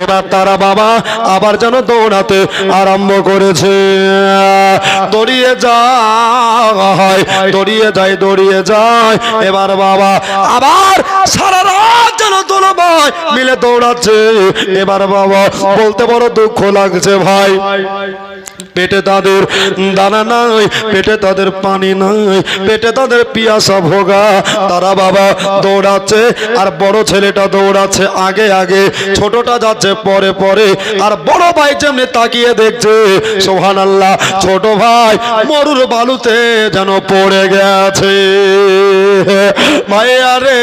এবার তারা বাবা আবার যেন দৌড়াতে আরম্ভ করেছে। দৌড়িয়ে যায় দৌড়িয়ে যায় দৌড়িয়ে যায়। এবার বাবা আবার সারা রাত যেন দোনো ভাই মিলে দৌড়াচ্ছে। এবার বাবা বলতে বড় দুঃখ লাগছে ভাই, পেটে তাদের দানা নাই, পেটে তাদের পানি নাই, পেটে তাদের পিয়াসা ভোগা। তারা বাবা দৌড়াচ্ছে আর বড় ছেলেটা দৌড়াচ্ছে আগে আগে, ছোটটা যাচ্ছে পরে পরে। আর বড় ভাই যেমনি তাকিয়ে দেখছে, সুবহানাল্লাহ, ছোট ভাই মরুর বালুতে যেন পড়ে গেছে। ভাইয়া রে,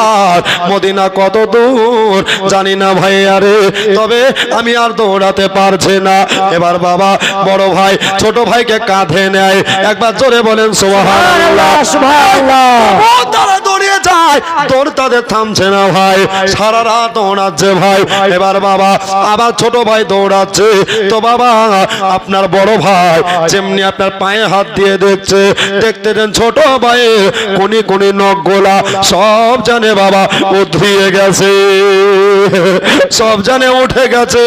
আর মদিনা কত দূর জানি না ভাইয়া রে, তবে আমি আর দৌড়াতে পারছি না। এবার বাবা বড় ভাই ছোট ভাইকে কাঁধে নেয়। একবার জোরে বলেন সুবহানাল্লাহ সুবহানাল্লাহ। তারা দৌড়িয়ে যায়, দৌড় তাদের থামছে না ভাই, সারা রাত দৌড়াচ্ছে ভাই। এবার বাবা আবার ছোট ভাই দৌড়াচ্ছে। তো বাবা আপনার বড় ভাই যেমনি আপনার পায়ে হাত দিয়ে দেখছে, দেখতে দেন ছোট ভাইয়ের কোনি কোনি নখ গোলা সব জানে বাবা উধরিয়ে গেছে, সব জানে উঠে গেছে,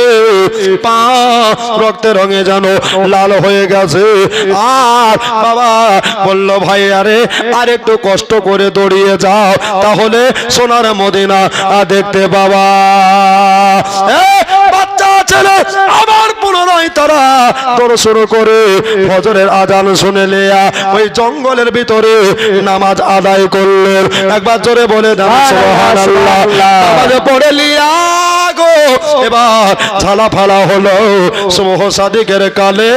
পা রক্তে রঙে যেন লাল হয়ে গেছে। আর বাবা বলল ভাই আরে আর একটু কষ্ট করে দৌড়িয়ে যাও, তাহলে সোনার মদিনা দেখতে বাবা। বাচ্চা ছেলে আবার পুনরায় তারা দৌড় শুরু করে ফজরের আজান শুনে লিয়া ওই জঙ্গলের ভিতরে নামাজ আদায় করলেন। একবার জোরে বলে দেন সুবহানাল্লাহ। নামাজ পড়ে লিয়া গো এবার ঝালা ফালা হলো সুবহ সাদিকের কালে।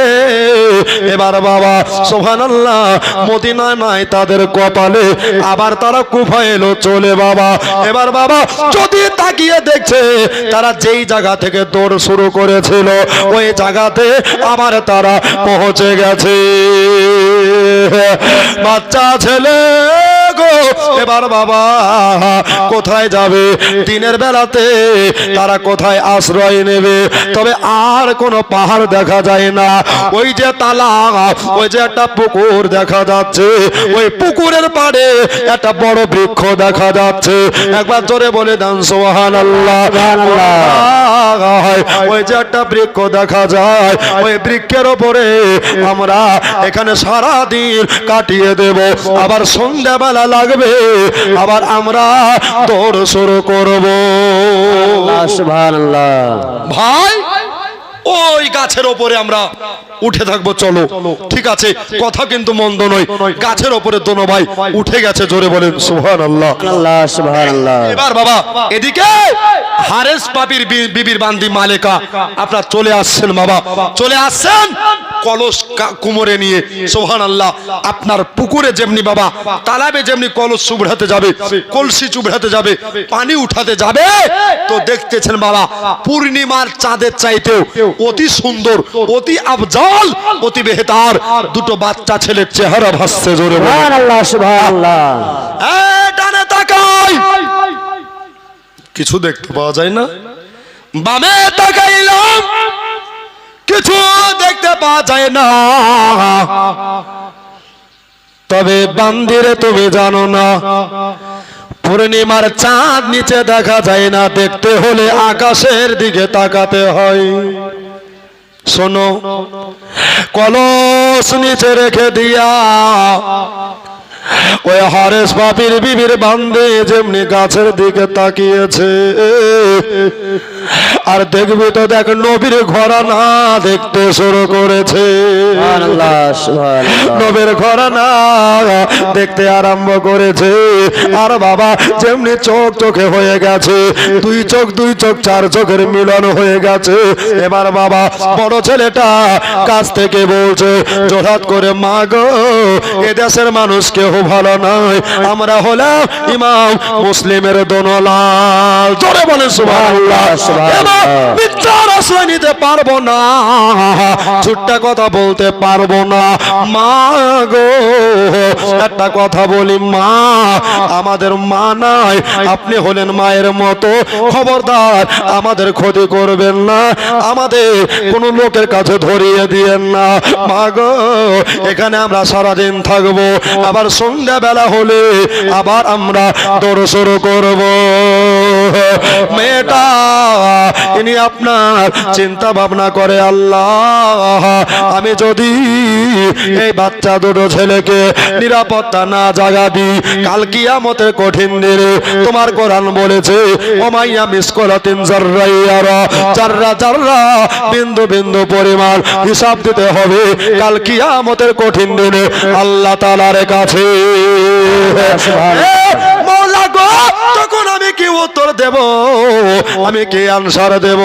এবার বাবা সুবহানাল্লাহ, মদিনা নাই তাদের কপালে, আবার তারা কুফা এলো চলে বাবা। এবার বাবা যদি তাকিয়ে দেখছে, তারা যেই জায়গা থেকে দৌড় শুরু করেছিল ওই জায়গাতে আবার তারা পৌঁছে গেছে। বাচ্চা ছেলে গো এবার বাবা কোথায় যাবে? দিনের বেলাতে তারা কোথায় আশ্রয় নেবে? তবে আর কোনো পাহাড় দেখা যায় না, ওই যে তালা, ওই যে একটা পুকুর দেখা যাচ্ছে, ওই পুকুরের পাড়ে একটা বড় বৃক্ষ দেখা যাচ্ছে। একবার জোরে বলে দেন সুবহানাল্লাহ। ওই যে একটা বৃক্ষ দেখা যায়, ওই বৃক্ষের উপরে আমরা এখানে সারা দিন কাটিয়ে দেব, আবার সন্ধ্যাবেলা লাগবে আবার আমরা দৌড় শুরু করব। সুবহানাল্লাহ। ভাই ওই গাছের ওপরে আমরা উঠে থাকবো, চলো ঠিক আছে, কথা কিন্তু মন্দ নয়। গাছের ওপরে দোনো ভাই উঠে গেছে, জোরে বলেন সুবহানাল্লাহ সুবহানাল্লাহ। এবার বাবা এদিকে হারেস পাপির বিবির বান্দি মালেকা আপনারা চলে আসছেন, বাবা চলে আসছেন কলস কুমোরে নিয়ে। সুবহানাল্লাহ, আপনার পুকুরে যেমনি বাবা তালাবে যেমনি কলস চুবড়াতে যাবে, কলসি চুবড়াতে যাবে, পানি উঠাতে যাবে, তো দেখতেছেন বাবা পূর্ণিমার চাঁদের চাইতেও অতি সুন্দর, অতি আফজাল, অতি বেহতার দুটো বাচ্চা ছেলের চেহারা ভাসছে, জোরে সুবহানাল্লাহ সুবহানাল্লাহ। ডানে তাকাই, কিছু দেখতে পাওয়া যায় না, বামে তাকাইলাম, কিছু দেখতে পাওয়া যায় না। তবে বান্দিরে তুমি জানো না, পূর্ণিমার চাঁদ নিচে দেখা যায় না, দেখতে হলে আকাশের দিকে তাকাতে হয়। শোনো, কলস নিচে রেখে দিয়া ওই হারেস পাপির বিবির বান্দে যেমনি গাছের দিকে তাকিয়েছে, আর দেখবি তো দেখ নবীর ঘরানা দেখতে শুরু করেছে। নবীর ঘরানা দেখতে আরম্ভ করেছে। আর বাবা যেমনি চোখ চোখে হয়ে গেছে, দুই চোখ চার চোখের মিলন হয়ে গেছে। এবার বাবা বড় ছেলেটা কাছ থেকে বলছে জোরাত করে, মা গো এ দেশের মানুষ কেউ ভালো নয়, আমরা হলাম ইমাম মুসলিমের দোনলাল, জোরে বলেন সুবহানাল্লাহ। মিথ্যার আশ্রয় নিতে পারবো না, ছোট্ট কথা বলতে পারবো না। মা গো একটা কথা বলি, মা আমাদের মা নাই, আপনি হলেন মায়ের মতো, খবরদার আমাদের ক্ষতি করবেন না, আমাদের কোনো লোকের কাছে ধরিয়ে দিয়েন না। মা গো এখানে আমরা সারাদিন থাকবো, আবার সন্ধ্যা বেলা হলে আবার আমরা দৌড় শুরু করবো। মেয়েটা তিনি আপনার চিন্তা ভাবনা করে আল্লাহ আমি যদি এই বাচ্চা দুটো ছেলেকে নিরাপত্তা না জাগাবি কাল কিয়ামতের কঠিন দিনে তোমার কোরআন বলেছে ওমাইয়া মিসকলাতিন জাররাইয়ারা জাররা জাররা বিন্দু বিন্দু পরিমাণ হিসাব দিতে হবে কাল কিয়ামতের কঠিন দিনে আল্লাহ তাআলার কাছে। মওলা গো তখন আমি কি উত্তর দেব আমি কি আনসার দেব?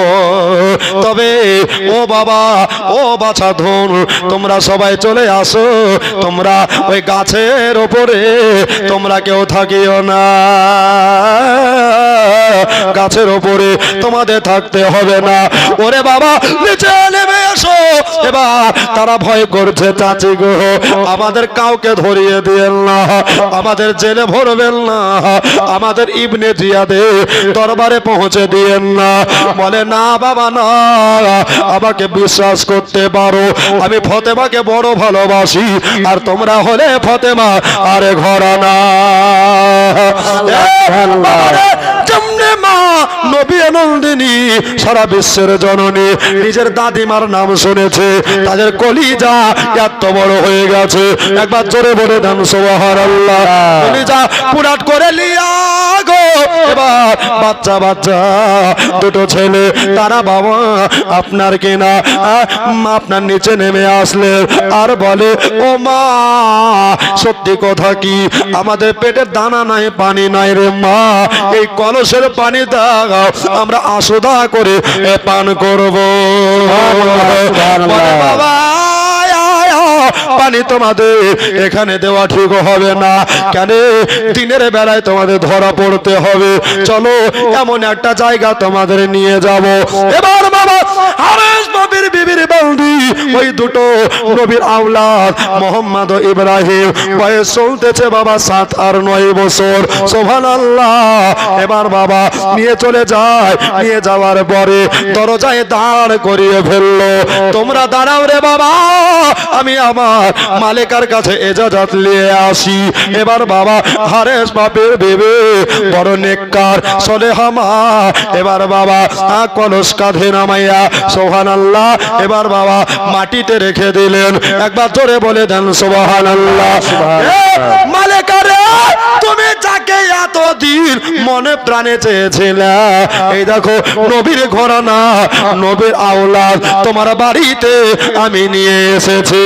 তবে ও বাবা ও বাছা ধন তোমরা সবাই চলে আসো তোমরা ওই গাছের উপরে তোমরা কেউ থাকিও না গাছের উপরে তোমাদের থাকতে হবে না। ওরে বাবা নিচে নেমে এসো। এবার তারা ভয় করছে চাচি গো আমাদের কাউকে ধরিয়ে দিয়েন না আমাদের জেলে ভরবেন না আমাদের ইবনে জিয়াদে দরবারে পৌঁছে দিয়েন না। বলে না বাবা না আমাকে বিশ্বাস করতে পারো আমি ফতেমাকে বড় ভালোবাসি আর তোমরা হলে ফতেমা আরে ঘরানা। যেমনে মা নবী নন্দিনী সারা বিশ্বের জননী নিজের দাদিমার নাম শুনেছে তাদের কলিজা এত বড় হয়ে গেছে একবার জোরে বলে দেন সুবহানাল্লাহ। কলিজা পুরাট করে লিয়া গো। এবার বাচ্চা বাচ্চা দুটো ছেলে তারা বাবা আপনার কিনা আপনার নিচে নেমে আসলে আর বলে ও মা সত্যি কথা কি আমাদের পেটের দানা নাই পানি নাই রে মা এই কলসের পানি দাও আমরা আসুদা করে পান করব। বাবা পানি তোমাদের এখানে দেওয়া ঠিক হবে না কেন দিনের বেলায় তোমাদের ধরা পড়তে হবে চলো এমন একটা জায়গা তোমাদের নিয়ে যাব। এবার বাবা হারেস নবীর বিবির বন্ধু ওই দুটো নবীর আওলাদ মোহাম্মদ ও ইব্রাহিম বয়স চলতেছে বাবা 7 আর 9 বছর সুবহানাল্লাহ। এবার বাবা নিয়ে চলে যায় নিয়ে যাওয়ার পরে দরজায় দাঁড় করিয়ে ফেললো তোমরা দাঁড়াও রে বাবা আমি আমার মালিকার কাছে ইজাজত নিয়ে আসি। এবার বাবা হারেস বাপের বেবে বড় নেককার সলেহা মা এবার বাবা কলস কাঁধে নামাইয়া সুবহানাল্লাহ এবার বাবা মাটিতে রেখে দিলেন একবার জোরে বলে দেন সুবহানাল্লাহ। মালিকারে তুমি যাকে এতদিন মনে প্রাণে চেয়েছিলে এই দেখো নবীর ঘরানা নবীর আওলাদ তোমার বাড়িতে আমি নিয়ে এসেছি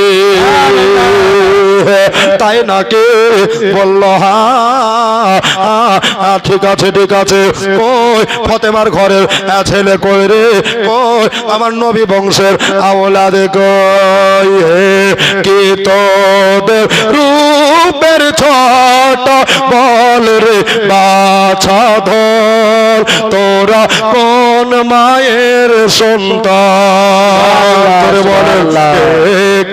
তাই নাকি বলল ঠিক আছে ঠিক আছে কই ফতেমার ঘরের ছেলে কই রে কই আমার নবী বংশের আওলাদ কই কি তোদের রূপের ছোট বল রে বাছা ধর তোরা কোন মায়ের সন্তান বলেন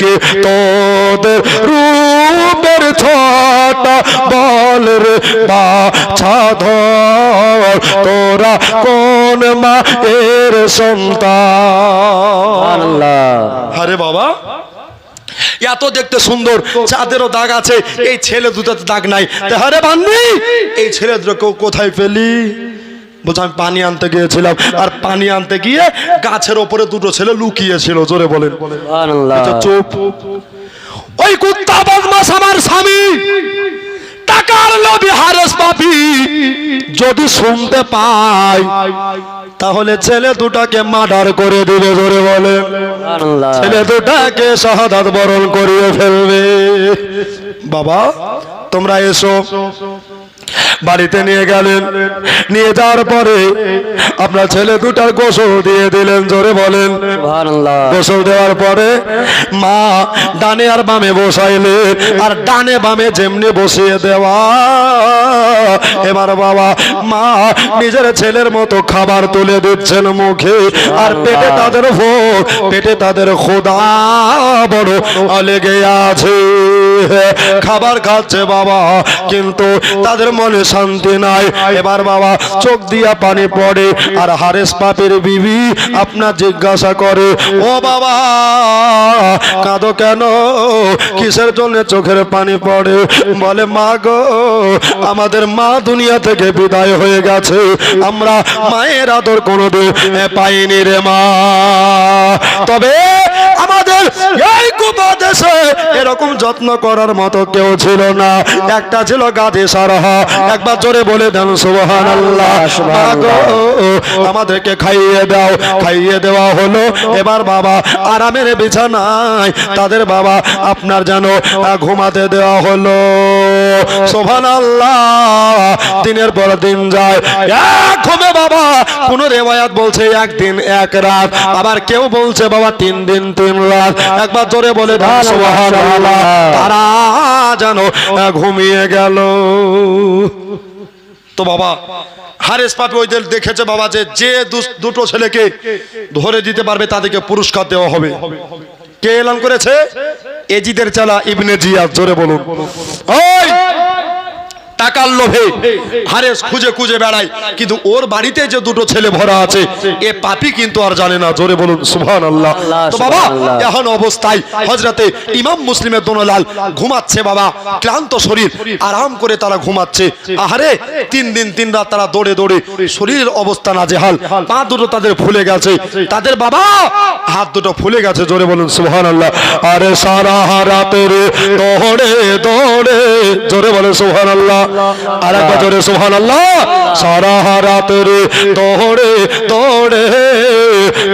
কি তোদের রূপের ছোট বল রে বাছা ধর তোরা কোন মায়ের সন্তান। আরে বাবা এত দেখতে সুন্দর চাঁদেরও দাগ আছে এই ছেলে দুটাতে দাগ নাই আরে বান্নি এই ছেলে দুটো কোথায় পেলি? বলছে আমি পানি আনতে গিয়েছিলাম আর পানি আনতে গিয়ে গাছের ওপরে দুটো ছেলে লুকিয়েছিল জোরে বলেন চুপ। ওই কুত্তা বদমাশ আমার স্বামী টাকার লোভী হারেস পাপি যদি শুনতে পায় তাহলে ছেলে দুটাকে মার্ডার করে দিবে জোরে বলে ছেলে দুটাকে শাহাদাত বরণ করিয়ে ফেলবে। বাবা তোমরা এসো বাড়িতে নিয়ে গেলেন নিয়ে যাওয়ার পরে আপনার ছেলে দুটার গোসল দিয়ে দিলেন জোরে বলেন গোসল দেওয়ার পরে মা ডানে আর বামে বসাইলে আর ডানে বামে যেমনি বসিয়ে দেওয়া এবার বাবা মা নিজের ছেলের মতো খাবার তুলে দিচ্ছেন মুখে আর পেটে তাদের ভোগ পেটে তাদের খোদা বড় লেগে আছে খাবার খাচ্ছে বাবা কিন্তু তাদের মনে শান্তি নাই। এবার বাবা চোখ দিয়া পানি পড়ে আর হারেস পাপের বিবি আপনার জিজ্ঞাসা করে, ও বাবা কাঁদো কেন, কিসের জন্য চোখের পানি পড়ে? বলে, মা গো, আমাদের মা দুনিয়া থেকে বিদায় হয়ে গেছে, আমরা মায়ের আদর কোনোদিন পাইনি রে মা। তবে আমাদের এই কুবা দেশে এরকম যত্ন করার মতো কেউ ছিল না, একটা ছিল গাজী সারহা। একবার জোরে বলে দেন সুবহানাল্লাহ। মা গো, আমাদেরকে খাইয়ে দাও। খাইয়ে দেওয়া হলো। এবার বাবা আরামের বিছানায় তাদের বাবা আপনার যেন ঘুমাতে দেওয়া হলো। সুবহানাল্লাহ। দিনের পর দিন যায়, এক ঘুমে বাবা কোন রিওয়ায়াত বলছে একদিন এক রাত, আবার কেউ বলছে বাবা 3 দিন 3 রাত। একবার জোরে বলে দেন সুবহানাল্লাহ। তারা যেন ঘুমিয়ে গেল। তো বাবা হারেস পাপি ওইদের দেখেছে বাবা যে দুটো ছেলেকে ধরে দিতে পারবে তাদেরকে পুরস্কার দেওয়া হবে। কে এলান করেছে? এজিদের চালা ইবনে জিয়াদ। জোরে বলুন। ওই টাকার লোভে হারেস খুঁজে খুঁজে বেড়ায়, কিন্তু ওর বাড়িতে যে দুটো ছেলে ভরা আছে এ পাপি কিন্তু আর জানে না। জোরে বলুন সুবহানাল্লাহ। তো বাবা এখন অবস্থায় হযরতে ইমাম মুসলিমের দোনোলাল ঘুমাচ্ছে বাবা, ক্লান্ত শরীর, আরাম করে তারা ঘুমাচ্ছে। আহারে 3 দিন 3 রাত তারা দৌড়ে দৌড়ে শরীরের অবস্থা নাজেহাল, পা দুটো তাদের ফুলে গেছে, তাদের বাবা হাত দুটো ফুলে গেছে। জোরে বলুন সুবহানাল্লাহ। আরে সারা রাতের দৌড়ে দৌড়ে, জোরে বলে সুবহানাল্লাহ। আর একবার জোরে সুবহানাল্লাহ। সারা রাতের দৌড়ে দৌড়ে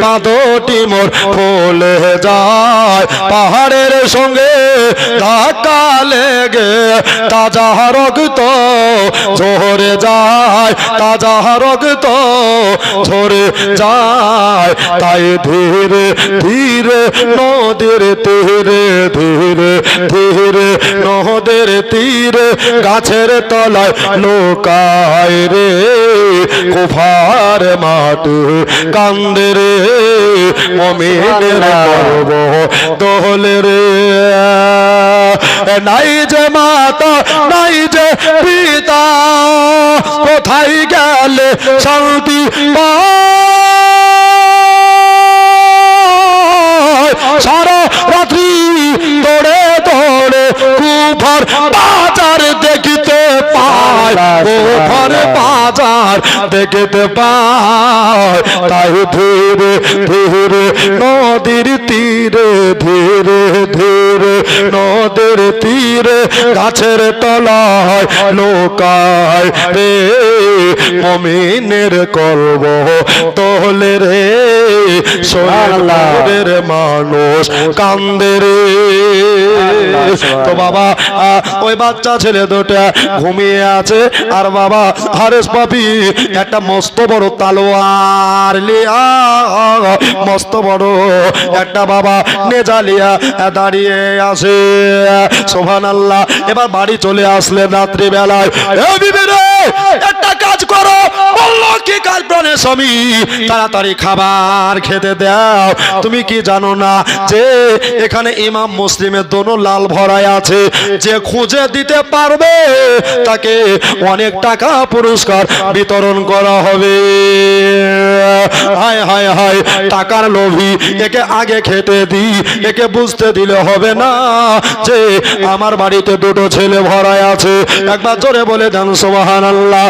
পা দুটি মোর ফুলে যায়, পাহাড়ের সঙ্গে ধাক্কা লেগে তাজা রক্ত ঝরে যায়, তাজা রক্ত ঝরে যায়। তাই ধীরে ধীরে নদীর তীরে, ধীরে ধীরে নদীর তীরে গাছের তলায় লোকায় রে, কুফার মাটি কান্দে রে, মুমিনের গর্ব দোলে রে। নাই যে মাতা নাই যে পিতা, কোথায় গেলে শান্তি পায়? সারা রাত্রি দৌড়ে দৌড়ে কুফার বাজার দেখিতে পায়, কুফার বাজার দেখিতে পায়। তাই ধীরে ধীরে নদীর তীরে, ধীরে ধীরে নদীর তীরে গাছের তলায় লোকায় রে, মুমিনের কলব তোলে রে, শরীরের মানুষ কান্দে রে। তো বাবা ওই বাচ্চা ছেলে দুটা ঘুমিয়ে আছে, আর বাবা হারেস পাপি একটা মস্ত বড় তালোয়ার লিয়া, মস্ত বড় একটা বাবা নেজালিয়া দাঁড়িয়ে আছে। সুবহানাল্লাহ। এবার বাড়ি চলে আসলে রাত্রি বেলায়, এ বিবি রে একটা কাজ করো। বললো, কি কাজ? প্রাণের স্বামী তাড়াতাড়ি খাবার খেতে দাও। তুমি কি জানো না যে এখানে ইমাম মুসলিমের দোনো লাল ভরায় আছে, যে খুঁজে দিতে পারবে তাকে অনেক টাকা পুরস্কার বিতরণ করা হবে। হায় হায় হায়, টাকার লোভী একে আগে খেতে দিই, একে বুঝতে দিলে হবে না যে আমার বাড়িতে দুটো ছেলে ভরায় আছে। একবার জোরে বলে দেন সুবহানাল্লাহ।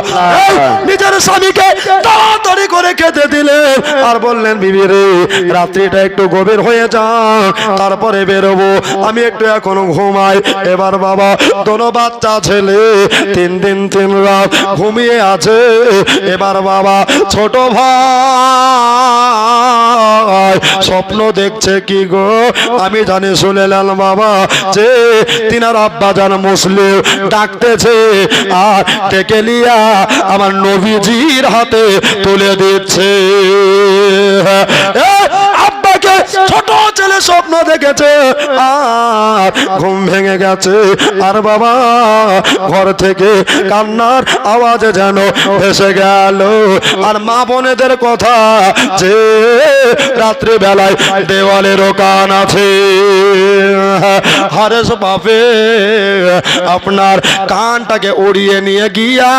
নিজের স্বামীকে তাড়াতাড়ি করে খেতে দিলেন, আর বললেন, বিবি রে রাত্রিটা একটু গভীর হয়ে যাক, তারপরে বেরোবো, আমি একটু এখনো ঘুমাই। এবার বাবা দোনো বাচ্চা ছেলে 3 দিন 3 রাত ঘুমিয়ে আছে। এবার বাবা ছোট ভাই স্বপ্ন দেখছে কি গো? আমি জানি শুনেলাম বাবা যে তিনার আব্বা জান মুসলিম ডাকতেছে, আর টেকেলিয়া আমার নবীজির হাতে তুলে দিচ্ছে। আব্বাকে ছোট ছেলে স্বপ্ন দেখেছে, আর ঘুম ভেঙে ভেঙে গেছে আর বাবা ঘর থেকে কান্নার আওয়াজ যেন ভেসে গেল আর মা বোনেদের কথা যে রাত্রি বেলায় দেওয়ালেরও কান আছে হারেস বাপে আপনার কানটাকে উড়িয়ে নিয়ে গিয়া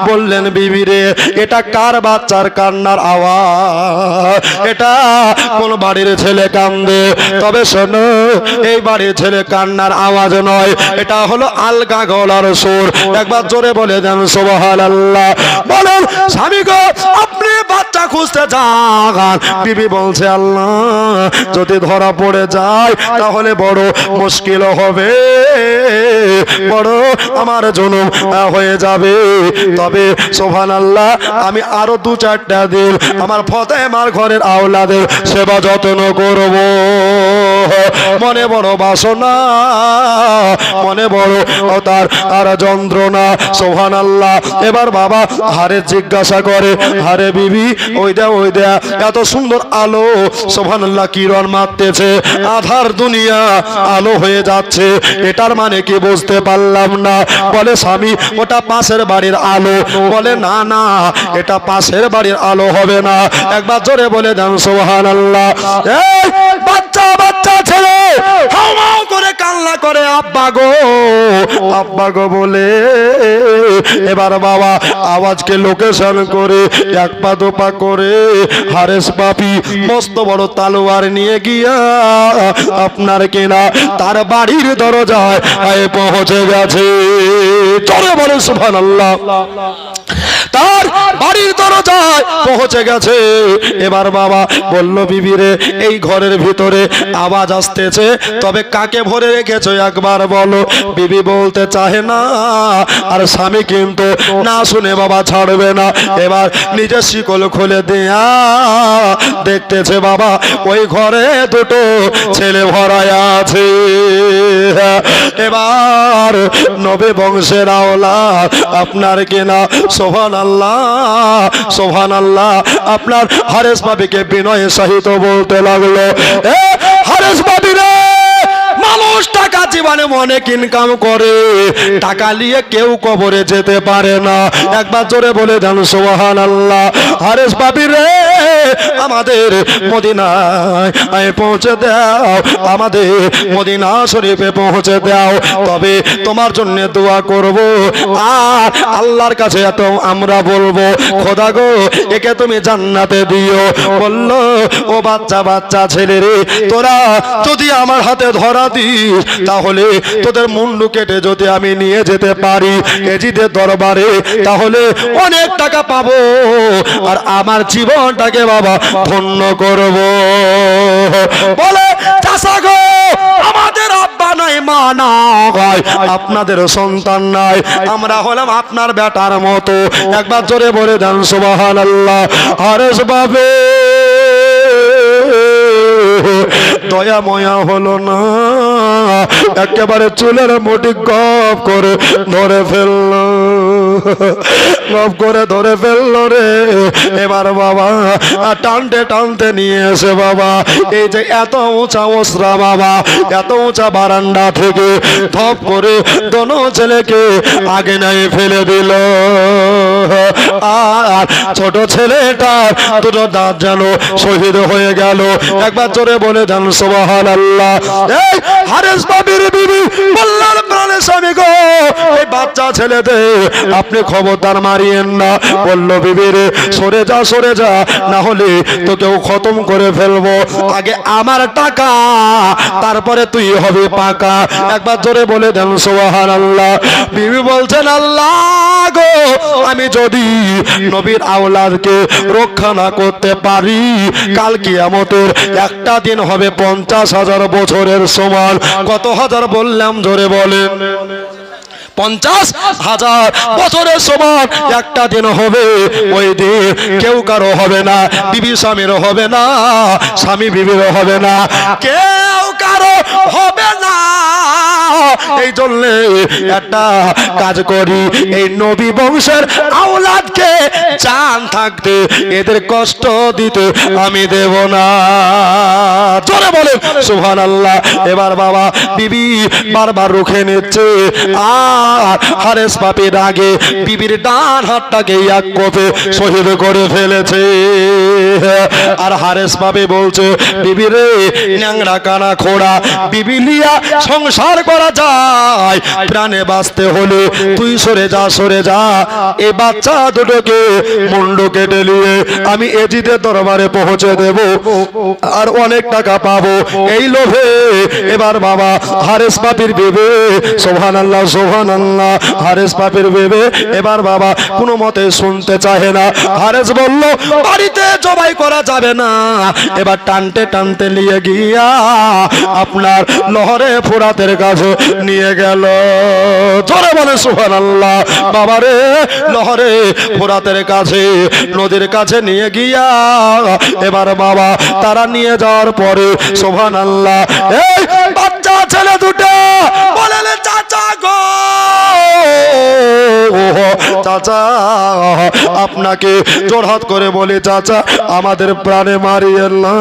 বললেন বিবি রে এটা কার বাচ্চার কান্নার আওয়াজ এটা কোন বাড়ির ছেলে কান্দে তবে শোনো এই বাড়ির ছেলে কান্নার আওয়াজ নয় এটা হলো আলগা গলার সুর একবার জোরে বলে দেন সুবহানাল্লাহ বলেন স্বামী গো আপনি বাচ্চা খুঁজতে যান বিবি বলছে আল্লাহ যদি ধরা পড়ে যায় তাহলে বড় মুশকিল হবে বড় আমার জনম হয়ে যাবে তবে সুবহানাল্লাহ আমি আরো 2-4টা দিন আমার ফতেমার ঘরের আওলাদের সেবা যত্ন করব মনে বড় বাসনা মনে বড় তার আর যন্ত্রণা সুবহানাল্লাহ এবার বাবা হারে জিজ্ঞাসা করে হারে বিবি ওই দে এত সুন্দর আলো সুবহানাল্লাহ কিরণ মারতেছে আধার দুনিয়া আলো হয়ে যাচ্ছে এটার মানে কি বুঝতে পারলাম না বলে স্বামী ওটা পাশের বাড়ির আলো বলে না না এটা পাশের বাড়ির আলো হবে না একবার জোরে বলে দেন সুবহানাল্লাহ এই বাচ্চা বাচ্চা ছেলে হাওমাও করে কান্না করে আব্বা গো বলে এবার বাবা আওয়াজকে লোকেশন করে এক পা দোপা করে হারেস বাপি মস্ত বড় তালোয়ার নিয়ে গিয়া আপনার কেনা তার বাড়ির দরজায় পৌঁছে গেছে জোরে বলে সুবহানাল্লাহ তার বাড়ির দরজায় পৌঁছে গেছে এবার বাবা বলল বিবি রে এই ঘরের ভিতরে আওয়াজ আসতেছে তবে কাকে ভরে রেখেছো একবার বলো বিবি বলতে চাহে না আর স্বামী কিন্তু না শুনে বাবা ছাড়বে না এবার নিজের শিকল খুলে দেয়া দেখতেছে বাবা ওই ঘরে দুটো ছেলে ভরায় আছে এবার নবী বংশের আওলাদ আপনার কিনা সুবহানাল্লাহ আপনার হারেস বাবিকে বিনয়ের সহিত বলতে লাগলো এ হারেস বাবি রে মানুষ টাকা জীবনে অনেক ইনকাম করে টাকা নিয়ে কেউ কবরে যেতে পারে না একবার জোরে বলে দেন সুবহানাল্লাহ হারেস বাবি রে আমাদের মদিনায় পৌঁছে দাও আমাদের মদিনা শরীফে পৌঁছে দাও তবে তোমার জন্য দোয়া করব আর আল্লাহর কাছে এত আমরা বলবো খোদা গো একে তুমি জান্নাতে দিও বলল ও বাচ্চা ছেলে রে তোরা যদি আমার হাতে ধরা দিস তাহলে তোদের মুন্ডু কেটে যদি আমি নিয়ে যেতে পারি এজিদের দরবারে তাহলে অনেক টাকা পাবো আর আমার জীবনটাকে বাবা ধন্য করব বলে চাচা গো আমাদের আব্বা নাই মা নাই আপনাদের সন্তান নাই আমরা হলাম আপনার বেটার মতো একবার জোরে বলে দেন সুবহানাল্লাহ হারেস বাবে দয়া ময়া হলো না একেবারে চুলের মুঠি গপ করে ধরে ফেললো রে এবার বাবা টানতে নিয়ে এসে বাবা এই যে এত উঁচা ওসরা বাবা এত উঁচা বারান্দা থেকে ধপ করে দোনো ছেলেকে আগে নাই ফেলে দিল আর ছোট ছেলেটা দুটো দাঁত যেন শহীদ হয়ে গেল একবার জোরে বলে দেন সুবহানাল্লাহ এই হারেস বাবির বিবি বললেন প্রাণের স্বামী গো এই বাচ্চা ছেলেদের আপনি খবরদার মারিয়েন না বলল বিবি রে সরে যা না হলে তোকেও খতম করে ফেলবো আগে আমার টাকা তারপরে তুই হবে পাকা একবার জোরে বলে দেন সুবহানাল্লাহ বিবি বলছেন আল্লাহ গো আমি যদি নবীর আওলাদকে রক্ষা না করতে পারি কাল কিয়ামতের একটা দিন হবে 50,000 বছরের সমান কত হাজার বললাম জোরে বলেন 50,000 বছরের সমান একটা দিন হবে ওই দিন কেউ কারো হবে না বিবি স্বামীর হবে না স্বামী বিবির হবে না কেউ কারো হবে না এই জন্য একটা কাজ করি, এই নবী বংশের আওলাদকে জান থাকতে এদের কষ্ট দিতে আমি দেব না। জোরে বলেন সুবহানাল্লাহ। এবার বাবা বিবি বারবার রুখে নিচ্ছে, আর হারেস পাপি রাগে বিবির ডান হাতটাকে এক কোপে শহীদ করে ফেলেছে। আর হারেস পাপি বলছে, বিবি রে ন্যাংরা কানা খোড়া, বিবি লিয়া সংসার করা যায়, প্রাণে বাঁচতে হলে তুই সরে যা, সরে যা। এই বাচ্চা দুটোকে মুন্ড কেটে নিয়ে আমি এজিদের দরবারে পৌঁছে দেব, আর অনেক টাকা পাবো। এই লোভে এবার বাবা হারেস পাপির বেবে, সুবহানাল্লাহ সুবহানাল্লাহ, হারেস পাপির বেবে এবার বাবা কোনো মতে শুনতে চাহে না। হারেস বলল বাড়িতে জবাই করা যাবে না। এবার টানতে টানতে নিয়ে গিয়া আপনার লহরে ফোরাতের কাছে নিয়ে গেল। জোরে বলে সুবহানাল্লাহ। বাবারে লহরে ফোরাতের কাছে, নদীর কাছে নিয়ে গিয়া এবার বাবা তারা নিয়ে যাওয়ার পরে সুবহানাল্লাহ, এই বাচ্চা ছেলে দুটো বলে চাচা গো, চাচা আপনাকে জোরহাত করে বলি চাচা আমাদের প্রাণে মারিয়েন না,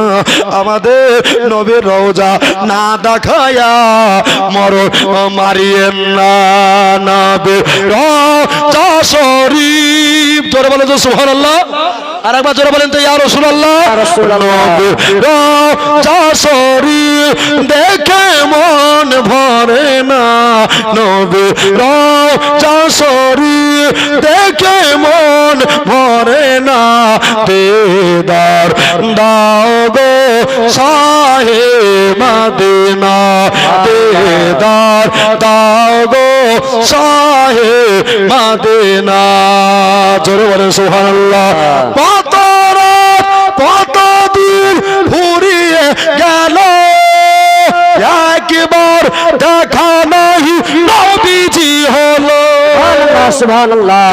আমাদের নবীর রওজা না দেখায়া মরণ মারিয়েন না। নবীর রওজা শরীফ, জোরে বলেন তো সুবহানাল্লাহ। আর একবার জোরে বলেন তো ইয়া রাসূলুল্লাহ। নবীর রওজা শরীফ দেখে মন ভরে না, নবীর রওজা শরীফ দেখে মন ভরে না। দিদার দাও গো শাহে মদিনা, দিদার দাও গো শাহে মদিনা। জোরে বলেন সুবহানাল্লাহ। কত রাত কত দিন ফুরিয়ে গেল, একবার দেখা নাহি নবীজি হলো। সুবহানাল্লাহ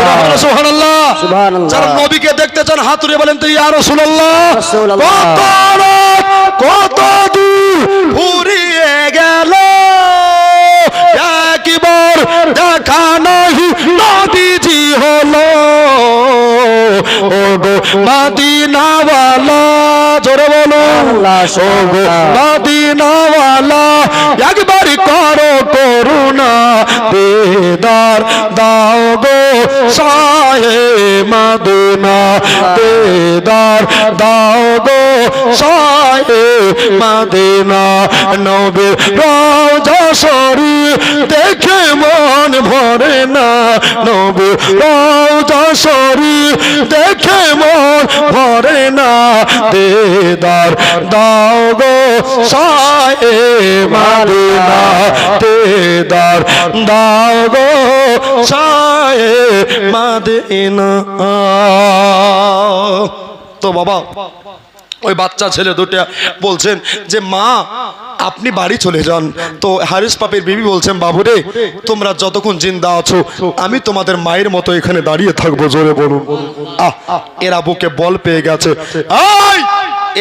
সুবহানাল্লাহ সুবহানাল্লাহ। যারা নবীকে দেখতে চান হাত তুলে বলেন তো ইয়া রাসূলুল্লাহ। কত রাত কত দিন ফুরিয়ে গেল, একবার দেখা নাহি নবীজি হলো। ও গো মদিনাওয়ালা, জোরে বলো ও গো মদিনাওয়ালা, একবার করো করুণা, দিদার দাও গো শাহে মদিনা, দিদার দাও গো শাহে মদিনা। নবীর রওজা শরীফ দেখে মন ভরে না, নবীর রওজা শরীফ দেখে মন ভরে না। দিদার দাও গো শাহে মদিনা, দিদার দাও গো শাহে মদিনা। তো বাবা ওই বাচ্চা ছেলে দুটো বলছেন যে মা আপনি বাড়ি চলে যান। তো হারিস পাপির বিবি বলছেন বাবুরে তোমরা যতক্ষণ জিন্দা আছো আমি তোমাদের মায়ের মতো এখানে দাঁড়িয়ে থাকবো। জোরে বলুন। এরা বুকে বল পেয়ে গেছে,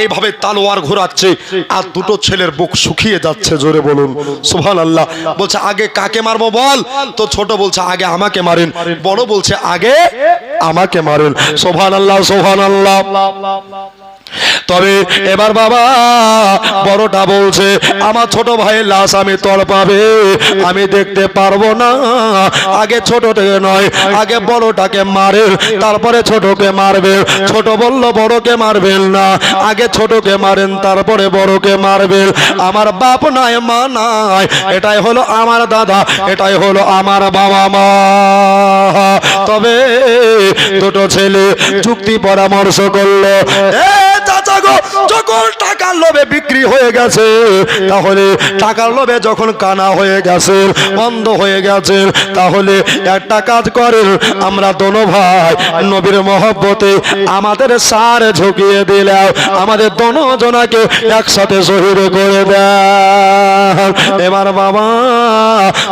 এইভাবে তালোয়ার ঘোরাচ্ছে আর দুটো ছেলের বুক শুকিয়ে যাচ্ছে। জোরে বলুন সুবহানাল্লাহ। বলছে আগে কাকে মারবো বল? তো ছোট বলছে আগে আমাকে মারেন, বড় বলছে আগে আমাকে মারেন। সুবহানাল্লাহ সুবহানাল্লাহ। তবে এবার বাবা বড়টা বলছে আমার ছোট ভাইয়ের লাশ আমি তড়পাবে, আমি দেখতে পারবো না, আগে ছোটটাকে নয় আগে বড়টাকে মারেন তারপরে ছোটকে মারবেন। ছোট বলল বড়কে মারবেন না, আগে ছোটকে মারেন তারপরে বড়কে মারবেন। আমার বাপ নাই মা নাই, এটাই হলো আমার দাদা, এটাই হলো আমার বাবা মা। তবে দুটো ছেলে যুক্তি পরামর্শ করলো, চাচা গো যখন টাকার লোভে বিক্রি হয়ে গেছে, তাহলে টাকার লোভে যখন কানা হয়ে গেছে বন্ধ হয়ে গেছে, তাহলে একটা কাজ করেন আমরা দোনো ভাই নবীর মহব্বতে আমাদের সার ঝুঁকিয়ে দিলাম, আমাদের দোনো জনাকে একসাথে শহীদ করে দেন। এবার বাবা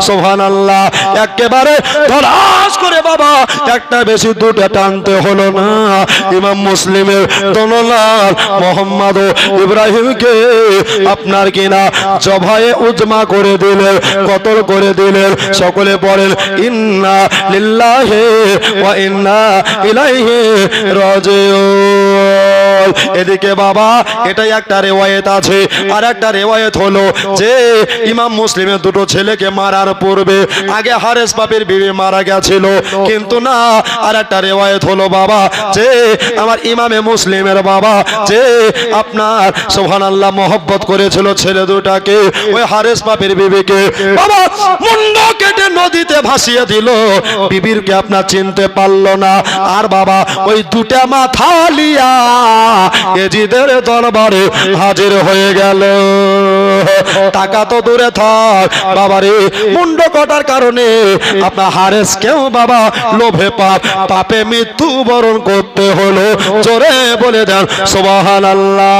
সুবহানাল্লাহ একেবারে ধরাস করে বাবা একটা বেশি দুটো টানতে হলো না। ইমাম মুসলিমের দোনো লাল মোহাম্মদ ইব্রাহিম ইব্রাহিমকে আপনার কিনা জবায়ে উজমা করে দিলেন, কতল করে দিলেন। সকলে পড়েন ইন্না লিল্লাহি ওয়া ইন্না ইলাইহি রাজিউন। এদিকে বাবা এটাই একটা রিওয়ায়াত আছে, আর একটা রিওয়ায়াত হলো যে ইমাম মুসলিমের দুটো ছেলেকে মারার পূর্বে আগে হারেস বাপের বিবি মারা গেছিল, কিন্তু না, আর একটা রিওয়ায়াত হলো বাবা যে আমার ইমামে মুসলিমের বাবা যে আপনার সুবহানাল্লাহ মহব্বত করেছিল ছেলে দুটাকে, ওই হারেস বাপের বিবিকে বাবা মুন্ড কেটে নদীতে ভাসিয়ে দিল। বিবিরকে আপনার চিনতে পারলো না, আর বাবা ওই দুটা মাথা লিয়া এজিদের দরবারে হাজির হয়ে গেল। টাকা তো দূরে থাক বাবারে, মুন্ড কাটার কারণে আপনার হারেস কেউ বাবা লোভে পাপে মৃত্যু বরণ করতে হলো। জোরে বলে দেন সুবহানাল্লাহ।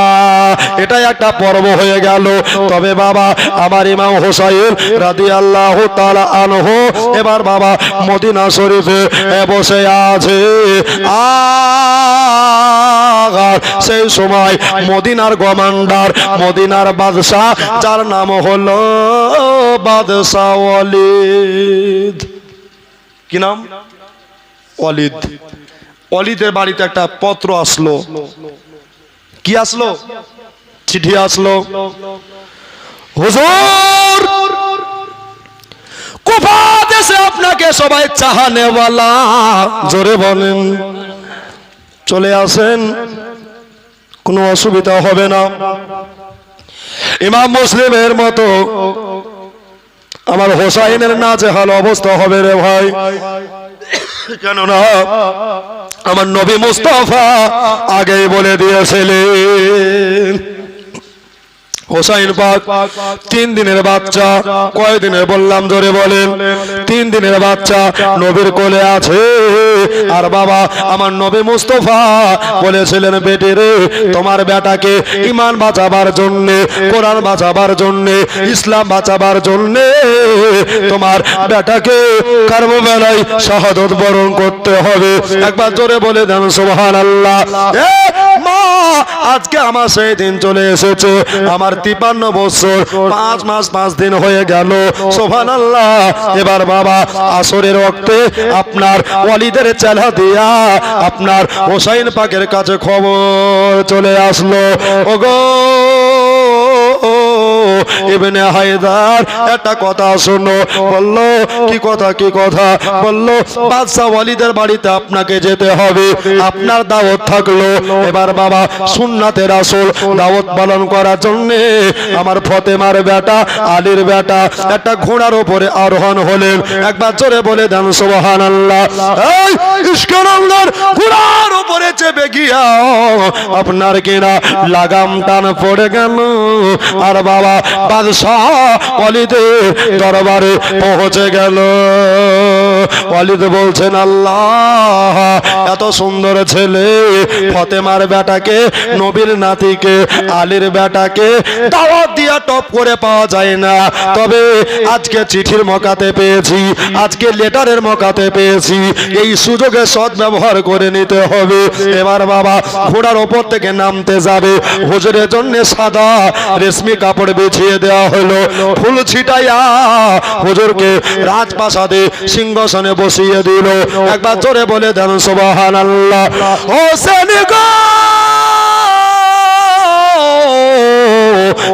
এটাই একটা পর্ব হয়ে গেল। তবে বাবা আমার ইমাম হোসাইন রাদিয়াল্লাহু তাআলা আনহু এবার বাবা মদিনা শরীফে বসে আছে। আর সেই সময় মদিনার কমান্ডার, মদিনার বাদশাহ, যার নাম হলো বাদশাহ ওয়ালিদ। কি নাম? ওয়ালিদ। ওয়ালিদের বাড়িতে একটা পত্র আসলো। কি আসলো? চিঠি আসলো। হুজুর, কুফা দেশে আপনাকে সবাই চাহানেওয়ালা, জোরে বলেন, চলে আসেন, কোনো অসুবিধা হবে না। ইমাম মুসলিমের মতো আমার হোসাইনের নাজেহাল অবস্থা হবে রে ভাই। কেননা আমার নবী মুস্তাফা আগেই বলে দিয়েছিলেন হোসাইন পাক 3 দিনের বাচ্চা। কয় দিনের বললাম? জোরে বলেন। 3 দিনের বাচ্চা নবীর কোলে আছে। আর বাবা আমার নবী মুস্তাফা বলেছিলেন, বেটি রে, তোমার বেটাকে ঈমান বাঁচাবার জন্য, কোরআন বাঁচাবার জন্য, ইসলাম বাঁচাবার জন্য তোমার বেটাকে কারবালায় শাহাদাত বরণ করতে হবে। একবার জোরে বলে দেন সুবহানাল্লাহ। মা, আজকে আমার সেই দিন চলে এসেছে। আমার 53 বছর 5 মাস 5 দিন হয়ে গেল। সুবহানাল্লাহ। এবার বাবা আসরের ওয়াক্তে আপনার ওয়ালিদের চেলা দিয়া আপনার হোসাইন পাকের কাছে খবর চলে আসলো। ওগো ইবনে হায়দার, একটা কথা শোনো। বললো কি কথা? কি কথা? বললো বাদশাহ ওয়ালিদের বাড়িতে আপনাকে যেতে হবে, আপনার দাওয়াত থাকলো। এবার বাবা সুন্নাতে রাসূল দাওয়াত পালন করার জন্য আমার ফতেমার বেটা আলীর বেটা একটা ঘোড়ার উপরে আরোহণ হলেন। একবার জোরে বলে দেন সুবহানাল্লাহ। এই ইশকে রঙের ঘোড়ার উপরে চেপে গিয়া আপনার কিনা লাগাম টান পড়ে গেল। আর বাবা বাদশাহ ওয়ালিদের দরবারে পৌঁছে গেল। ওয়ালিদ বলছেন, আল্লাহ, এত সুন্দর ছেলে ফতেমার বেটাকে, নবীর নাতিকে, আলীর বেটাকে দাওয়াত দিয়া টপ করে পাওয়া যায় না। তবে আজকে চিঠির মকাতে পেয়েছি, আজকে লেটারের মকাতে পেয়েছি। এই সুযোগে সৎ ব্যবহার করে নিতে হবে। এবার বাবা ঘোড়ার ওপর থেকে নামতে যাবে। হুজুরের জন্য সাদা রেশমি কাপড় বিছিয়ে দেওয়া হলো। ফুল ছিটাইয়া হুজুরকে রাজপ্রাসাদে সিংহাসনে বসিয়ে দিল। একবার জোরে বলে দেন সুবহানাল্লাহ। হোসেন গো,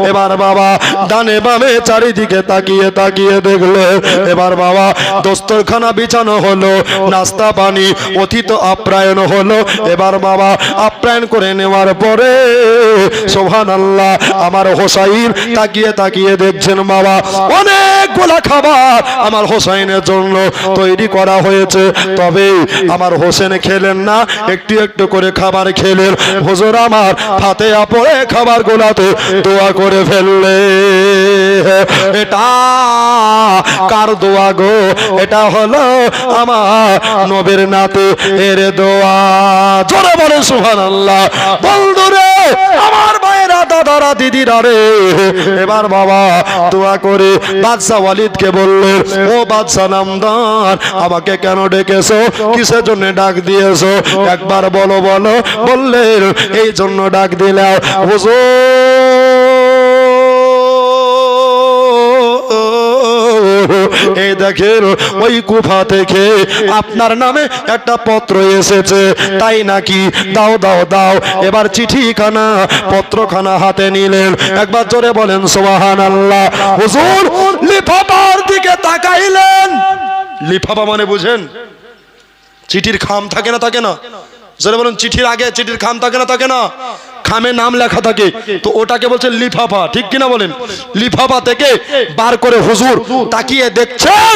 এবার বাবা ডানে বামে চারিদিকে তাকিয়ে তাকিয়ে দেখলে। এবার বাবা দস্তরখানা বিছানো হলো, নাস্তা পানি অতিথি আপ্যায়ন হলো। এবার বাবা আপ্যায়ন করে নেওয়ার পরে সুবহানাল্লাহ আমার হোসাইন তাকিয়ে তাকিয়ে দেখছেন বাবা অনেকগুলা খাবার আমার হোসাইনের জন্য তৈরি করা হয়েছে। তবে আমার হোসেন খেলেন না, একটু একটু করে খাবার খেলেন। হুজুর আমার ফাতিহা পড়ে খাবারগুলাতে দোয়া করে ফেললে। এটা কার দোয়া গো? এটা হলো আমার নবীর নাতে এর দোয়া। জোরে বলে সুবহানাল্লাহ। বন্ধুরে, আমার ভাইরা, দাদারা, দিদিরা রে, এবার বাবা দোয়া করে বাদশাহ ওয়ালিদকে বললেন, ও বাদশাহ নামদার, আমাকে কেন ডেকেছো? কিসের জন্য ডাক দিয়েছো? একবার বলো বলো। বললেন, এই জন্য ডাক দিলাম হুজুর, এই দেখেন ওই কুফা থেকে আপনার নামে একটা পত্র এসেছে, তাই নাকি? দাও দাও দাও। এবার চিঠিখানা পত্রখানা হাতে নিলেন, একবার জোরে বলেন সুবহানাল্লাহ। হুজুর লিফাফার দিকে তাকাইলেন। লিফাফা মানে বুঝেন? চিঠির খাম থাকে না, থাকে না? জোরে বলেন, চিঠির আগে চিঠির খাম থাকে না, থাকে না? খামে নাম লেখা থাকে, তো ওটাকে বলছে লিফাফা, ঠিক কিনা বলেন? লিফাফা থেকে বার করে হুজুর তাকিয়ে দেখছেন,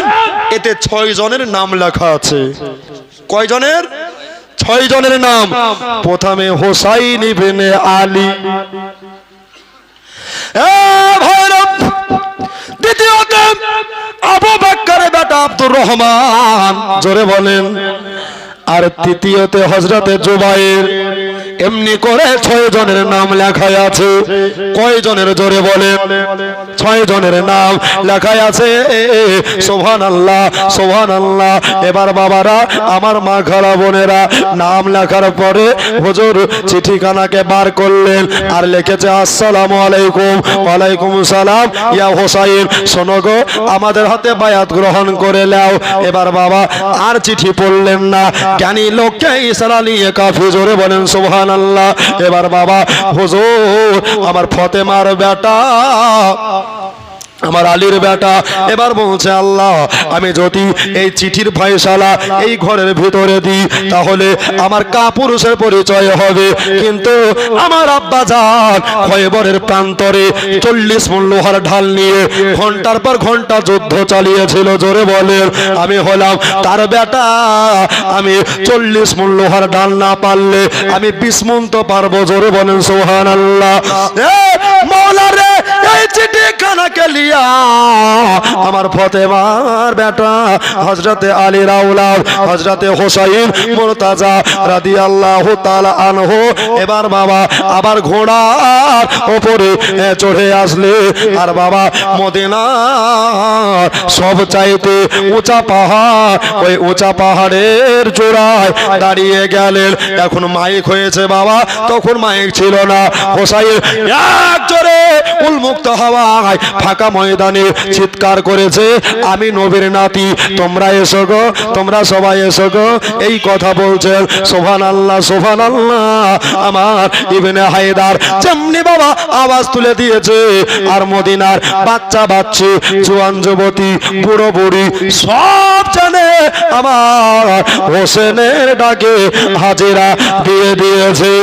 এতে 6 জনের নাম লেখা আছে। কয় জনের? 6 জনের নাম। প্রথমে হোসাইন ইবনে আলী, দ্বিতীয়তে আবু বকরের বেটা আব্দুর রহমান, জোরে বলেন, আর তৃতীয়তে হযরতে জুবাইর। এমনি করে 6 জনের নাম লেখা আছে। কয় জনের? জোরে বলেন। 6 জনের নাম লেখা আছে। সুবহানাল্লাহ, সুবহানাল্লাহ। এবার বাবারা, আমার মা খালা বোনেরা, নাম লেখার পরে হুজুর চিঠিখানাকে বার করলেন আর লিখেছে আসসালামু আলাইকুম। ওয়ালাইকুম সালাম। ইয়া হোসাইন, শোনো গো, আমাদের হাতে বায়াত গ্রহণ করে নাও। এবার বাবা আর চিঠি পড়লেন না, জ্ঞানী লোককে ইশারা নিয়ে কাফি, জোরে বলেন সুবহানাল্লাহ। এবার বাবা হুজুর আমার ফতেমার বেটা, আমার আলীর বেটা এবার বলছে, আল্লাহ আমি যদি এই চিঠির ফয়সালা এই ঘরের ভিতরে দিই তাহলে আমার কাপুরুষের পরিচয় হবে, কিন্তু আমার আব্বা জান খয়বরের প্রান্তরে 40 মণ লোহার ঢাল নিয়ে ঘন্টার পর ঘন্টা যুদ্ধ চালিয়েছিল, জোরে বলেন। আমি হলাম তার বেটা, আমি 40 মণ লোহার ঢাল না পারলে আমি 20 মণ তো পারবো, জোরে বলেন সুবহানাল্লাহ। মাওলা রে, এই চিঠি খানাকে লিয়া আমার ফতেমার বেটা হযরতে আলীর আওলাদ হযরতে হোসাইন মুরতাজা রাদিয়াল্লাহু তাআলা আনহু এবার বাবা আবার ঘোড়ার উপরে চড়ে আসলে, আর বাবা মদিনার সব চাইতে উঁচা পাহাড়, ওই উঁচা পাহাড়ের চূড়ায় দাঁড়িয়ে গেলেন। এখন মাইক হয়েছে বাবা, তখন মাইক ছিল না। হোসাইন এক জোরে উন্মুক্ত হওয়ায় ফাঁকা ময়দানে চিৎকার করেছে, আমি নবীর নাতি, তোমরা এসো গো, তোমরা সবাই এসো গো। এই কথা বলছেন। সুবহানাল্লাহ, সুবহানাল্লাহ। আমার ইবনে হায়দার যেমনি বাবা আওয়াজ তুলে দিয়েছে, আর মদিনার বাচ্চা বাচ্চি, জোয়ান যুবতী, বুড়ো বুড়ি সব জানে আমার হোসেনের ডাকে হাজিরা দিয়ে দিয়েছে,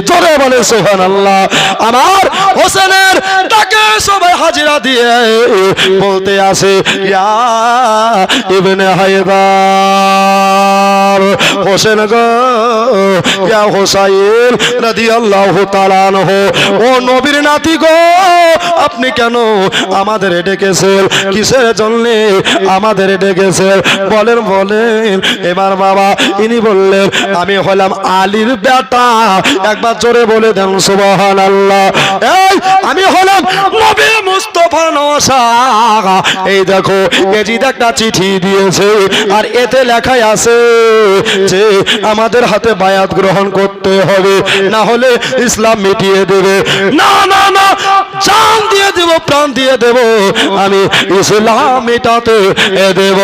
জোরে বলে সুবহানাল্লাহ। আমার হোসেনের ডাকে সবাই হাজিরা দিয়ে বলতে আসে, ইয়া ইবনে হায়দার, হোসেন গো, ইয়া হোসাইন রাদিয়াল্লাহু তাআলা আনহু, ও নবীর নাতি গো, আপনি কেন আমাদের ডেকেছেন? কিসের জন্য আমাদের ডেকেছেন? বলেন বলেন। এবার বাবা ইনি বললেন, আমি হলাম আলীর বেটা। একবার জোরে বলে দেন সুবহানাল্লাহ। এই আমি হলাম নবী মুস্তাফা নওশা। এই দেখো, এজিদ একটা চিঠি দিয়েছে, আর এতে লেখা আছে যে আমাদের হাতে বায়াত গ্রহণ করতে হবে, না হলে ইসলাম মিটিয়ে দেবে। না না না, জান দিয়ে দেব, প্রাণ দিয়ে দেব, আমি ইসলাম মিটাতে দেব।